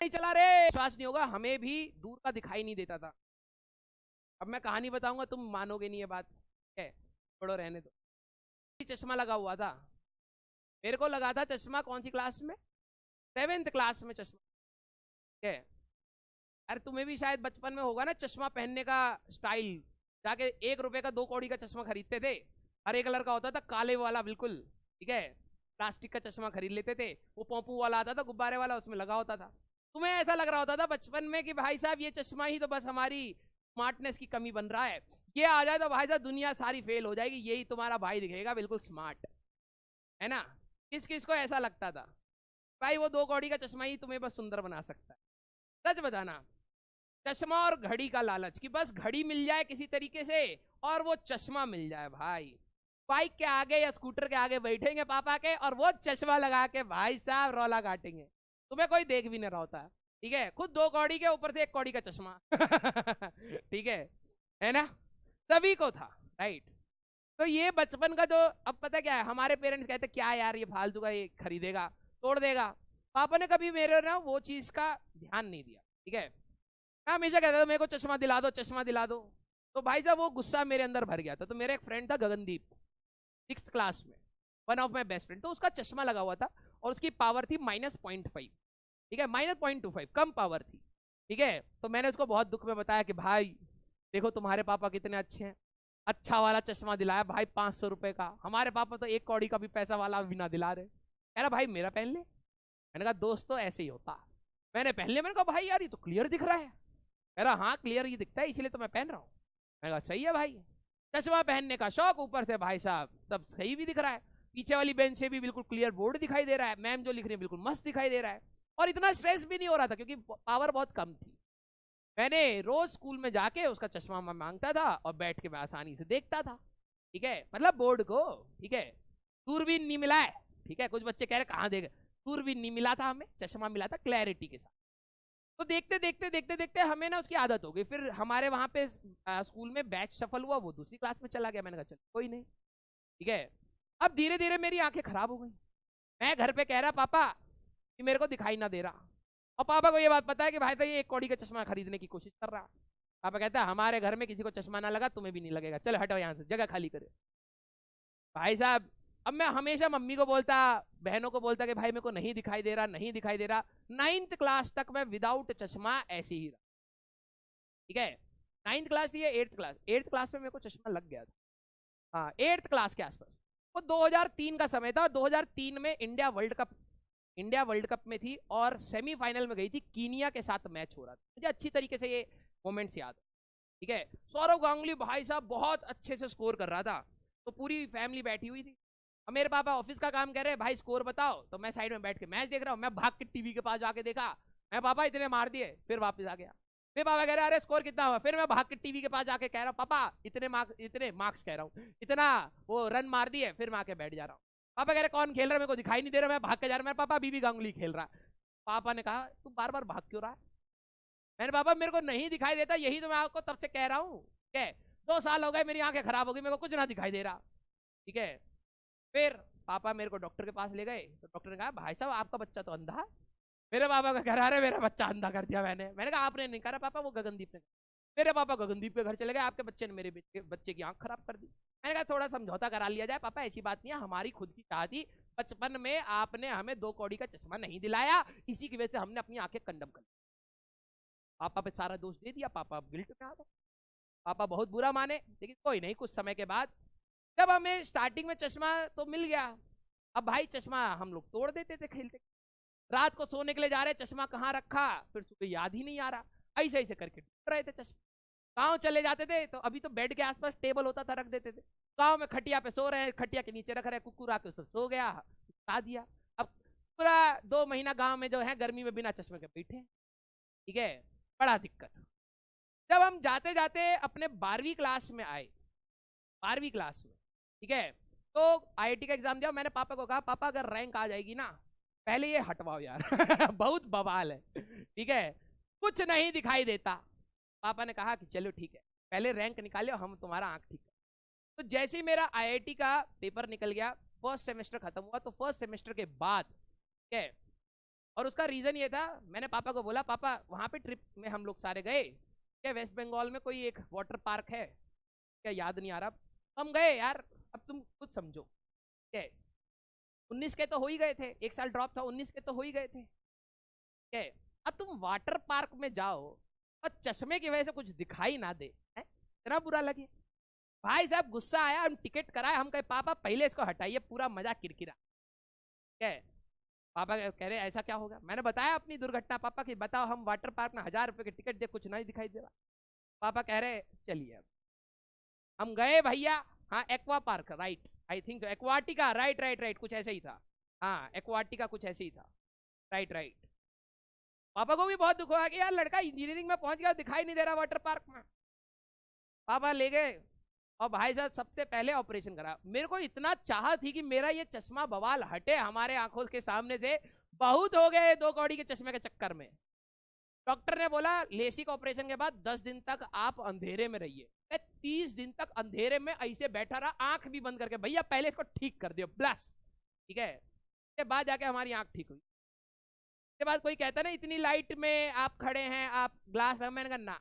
नहीं चला रे, विश्वास नहीं होगा, हमें भी दूर का दिखाई नहीं देता था। अब मैं कहानी बताऊंगा, तुम मानोगे नहीं ये बात है, छोड़ो रहने दो। चश्मा लगा हुआ था, मेरे को लगा था चश्मा कौन सी क्लास में, 7th क्लास में चश्मा है। अरे तुम्हें भी शायद बचपन में होगा ना चश्मा पहनने का स्टाइल, जाके 1 रुपए का 2 कौड़ी का चश्मा खरीदते थे, हरे कलर का होता था, काले वाला बिल्कुल, ठीक है, प्लास्टिक का चश्मा खरीद लेते थे, वो पोंपू वाला आता था गुब्बारे वाला, उसमें लगा होता था। तुम्हें ऐसा लग रहा होता था बचपन में कि भाई साहब ये चश्मा ही तो बस हमारी स्मार्टनेस की कमी बन रहा है, ये आ जाए तो भाई साहब दुनिया सारी फेल हो जाएगी, यही तुम्हारा भाई दिखेगा बिल्कुल स्मार्ट, है ना। किस किस को ऐसा लगता था भाई, वो 2 कौड़ी का चश्मा ही तुम्हें बस सुंदर बना सकता है। सच बताना, चश्मा और घड़ी का लालच कि बस घड़ी मिल जाए किसी तरीके से और वो चश्मा मिल जाए भाई, बाइक के आगे या स्कूटर के आगे बैठेंगे पापा के और वो चश्मा लगा के भाई साहब रौला काटेंगे, तुम्हें कोई देख भी नहीं रहा होता, ठीक है, खुद 2 कौड़ी के ऊपर से 1 कौड़ी का चश्मा ठीक है ना, सभी को था, राइट। तो ये बचपन का जो, अब पता क्या है, हमारे पेरेंट्स कहते क्या यार ये फालतू का ये खरीदेगा तोड़ देगा, पापा ने कभी मेरे ना वो चीज का ध्यान नहीं दिया, ठीक है। मैं हमेशा कहता था मेरे को चश्मा दिला दो, चश्मा दिला दो, तो भाई साहब वो गुस्सा मेरे अंदर भर गया था। तो मेरा एक फ्रेंड था गगनदीप, 6th क्लास में, one of my best friend, तो उसका चश्मा लगा हुआ था और उसकी पावर थी -0.5, ठीक है, -0.25, कम पावर थी, ठीक है। तो मैंने उसको बहुत दुख में बताया कि भाई देखो तुम्हारे पापा कितने अच्छे हैं, अच्छा वाला चश्मा दिलाया भाई 500 रुपए का, हमारे पापा तो 1 कौड़ी का भी पैसा वाला भी ना दिला रहे। कह रहा भाई मेरा पहन ले, मैंने कहा दोस्त तो ऐसे ही होता, मैंने पहन लिया, मैंने कहा भाई यार ये तो क्लियर दिख रहा है, कह रहा हाँ क्लियर ये दिखता है इसलिए तो मैं पहन रहा हूँ। मैंने कहा सही है भाई, चश्मा पहनने का शौक, ऊपर से भाई साहब सब सही भी दिख रहा है, पीछे वाली बेंच से भी बिल्कुल क्लियर बोर्ड दिखाई दे रहा है, मैम जो लिख रही है बिल्कुल मस्त दिखाई दे रहा है, और इतना स्ट्रेस भी नहीं हो रहा था क्योंकि पावर बहुत कम थी। मैंने रोज स्कूल में जाके उसका चश्मा मैं मांगता था और बैठ के मैं आसानी से देखता था, ठीक है, मतलब बोर्ड को, ठीक है। दूरबीन नहीं मिला है, ठीक है, कुछ बच्चे कह रहे कहाँ देगा, दूरबीन नहीं मिला था हमें, चश्मा मिला था क्लैरिटी के साथ। तो देखते देखते देखते देखते हमें ना उसकी आदत हो गई, फिर हमारे वहां पे स्कूल में बैच सफल हुआ, वो दूसरी क्लास में चला गया, मैंने कहा चल कोई नहीं, ठीक है। अब धीरे धीरे मेरी आंखें खराब हो गई, मैं घर पे कह रहा पापा कि मेरे को दिखाई ना दे रहा, और पापा को ये बात पता है कि भाई तो ये 1 कौड़ी का चश्मा खरीदने की कोशिश कर रहा। पापा कहता है हमारे घर में किसी को चश्मा ना लगा, तुम्हें भी नहीं लगेगा, चल हटो यहाँ से, जगह खाली करे। भाई साहब अब मैं हमेशा मम्मी को बोलता, बहनों को बोलता कि भाई मेरे को नहीं दिखाई दे रहा, नहीं दिखाई दे रहा। 9th क्लास तक मैं विदाउट चश्मा ऐसे ही रहा, ठीक है। 9th क्लास थी या 8th क्लास, 8th क्लास में मेरे को चश्मा लग गया था, हाँ 8th क्लास के आसपास। वो 2003 का समय था, 2003 में इंडिया वर्ल्ड कप में थी और सेमीफाइनल में गई थी, कीनिया के साथ मैच हो रहा था, मुझे अच्छी तरीके से ये मोमेंट्स याद है, ठीक है। सौरव गांगुली भाई साहब बहुत अच्छे से स्कोर कर रहा था, तो पूरी फैमिली बैठी हुई थी। अब मेरे पापा ऑफिस का काम कर रहे हैं, भाई स्कोर बताओ, तो मैं साइड में बैठ के मैच देख रहा हूँ, मैं भाग के टीवी के पास जाके देखा, मैं पापा इतने मार दिए, फिर वापस आ गया, फिर पापा कह रहे अरे स्कोर कितना हुआ, फिर मैं भाग के टीवी के पास जाके कह रहा हूँ पापा इतने मार्क्स कह रहा हूँ, इतना वो रन मार दिए, फिर मैं आके बैठ जा रहा हूँ। पापा कह रहे कौन खेल रहा है, मेरे को दिखाई नहीं दे रहा, मैं भाग के जा रहा हूँ, पापा बीबी गांगुली खेल रहा है। पापा ने कहा तू बार बार भाग क्यों रहा है, मैंने पापा मेरे को नहीं दिखाई देता, यही तो मैं आपको तब से कह रहा हूँ, क्या 2 साल हो गए मेरी आंखें खराब हो गई, मेरे को कुछ ना दिखाई दे रहा, ठीक है। फिर पापा मेरे को डॉक्टर के पास ले गए, तो डॉक्टर ने कहा भाई साहब आपका बच्चा तो अंधा है। मेरे पापा का कह रहा है मेरा बच्चा अंधा कर दिया मैंने कहा आपने नहीं करा पापा, वो गगनदीप ने। मेरे पापा गगनदीप के घर चले गए, आपके बच्चे ने मेरे बच्चे की आंख खराब कर दी। मैंने कहा थोड़ा समझौता करा लिया जाए पापा, ऐसी बात नहीं है, हमारी खुद की चाह थी, बचपन में आपने हमें 2 कौड़ी का चश्मा नहीं दिलाया, इसी की वजह से हमने अपनी आंखें कंडम कर ली। पापा पे सारा दोष दे दिया, पापा गिल्ट में आ गए, पापा बहुत बुरा माने, लेकिन कोई नहीं, कुछ समय के बाद जब हमें स्टार्टिंग में चश्मा तो मिल गया, अब भाई चश्मा हम लोग तोड़ देते थे खेलते, रात को सोने के लिए जा रहे चश्मा कहाँ रखा, फिर सुबह याद ही नहीं आ रहा, ऐसे ऐसे करके ढूंढ रहे थे चश्मा। गाँव चले जाते थे तो अभी तो बेड के आसपास टेबल होता था, रख देते थे, गाँव में खटिया पे सो रहे हैं, खटिया के नीचे रख रहे, कुकुर आके उस सो गया, उठा दिया। अब पूरा 2 महीना गाँव में जो है गर्मी में बिना चश्मे के बैठे, ठीक है, बड़ा दिक्कत। जब हम जाते जाते अपने 12वीं क्लास में आए, 12वीं क्लास में, ठीक है, तो आईआईटी का एग्जाम दिया, मैंने पापा को कहा पापा अगर रैंक आ जाएगी ना पहले ये हटवाओ यार बहुत बवाल है, ठीक है, कुछ नहीं दिखाई देता। पापा ने कहा कि चलो ठीक है पहले रैंक निकाले हम तुम्हारा आंख ठीक है। तो जैसे ही मेरा आईआईटी का पेपर निकल गया, फर्स्ट सेमेस्टर खत्म हुआ, तो फर्स्ट सेमेस्टर के बाद, ठीक है, और उसका रीजन ये था, मैंने पापा को बोला पापा वहां पे ट्रिप में हम लोग सारे गए क्या, वेस्ट बंगाल में कोई एक वाटर पार्क है क्या, याद नहीं आ रहा, हम गए यार, अब तुम खुद समझो क्या, 19 के तो हो ही गए थे, 1 साल ड्रॉप था, 19 के तो हो ही गए थे क्या, अब तुम वाटर पार्क में जाओ और चश्मे की वजह से कुछ दिखाई ना दे, इतना बुरा लगे। भाई साहब गुस्सा आया, हम टिकट कराए, हम कहे पापा पहले इसको हटाइए, पूरा मजा किरकिरा क्या है। पापा कह रहे ऐसा क्या होगा, मैंने बताया अपनी दुर्घटना पापा की, बताओ हम वाटर पार्क में 1000 रुपए की टिकट दे, कुछ नहीं दिखाई दे रहा। पापा कह रहे चलिए अब हम गए भैया, हाँ aqua park right, I think Aquatica, right right right, कुछ ऐसे ही था, हाँ एक्वाटिका कुछ ऐसे ही था, राइट राइट। पापा को भी बहुत दुख हुआ कि यार लड़का इंजीनियरिंग में पहुंच गया, दिखाई नहीं दे रहा वाटर पार्क में। पापा ले गए और भाई साहब सबसे पहले ऑपरेशन करा। मेरे को इतना चाह थी कि मेरा ये चश्मा बवाल हटे हमारे आंखों के सामने से, बहुत हो गए 2 कौड़ी के चश्मे के चक्कर में। डॉक्टर ने बोला लेसिक ऑपरेशन के बाद 10 दिन तक आप अंधेरे में रहिए। मैं 30 दिन तक अंधेरे में ऐसे बैठा रहा, आंख भी बंद करके, भैया पहले इसको ठीक कर दियो ब्लस, ठीक है। उसके बाद जाके हमारी आंख ठीक हुई। उसके बाद कोई कहता ना इतनी लाइट में आप खड़े हैं, आप ग्लास, मैंने कहा ना,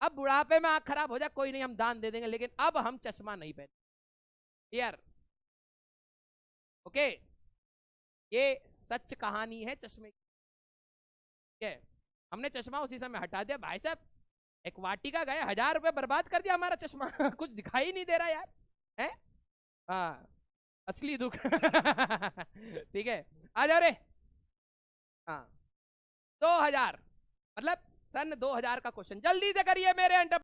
अब बुढ़ापे में आंख खराब हो जाए कोई नहीं, हम दान दे देंगे, लेकिन अब हम चश्मा नहीं पहने यार, ओके। ये सच कहानी है चश्मे की, ठीक है। हमने चश्मा उसी समय हटा दिया भाई साहब, एक वाटिका गए, 1000 रुपए बर्बाद कर दिया हमारा चश्मा कुछ दिखाई नहीं दे रहा यार, है हाँ असली दुख ठीक है, आ जाओ रे। हाँ 2000 मतलब सन 2000 का क्वेश्चन, जल्दी से करिए मेरे अंडर।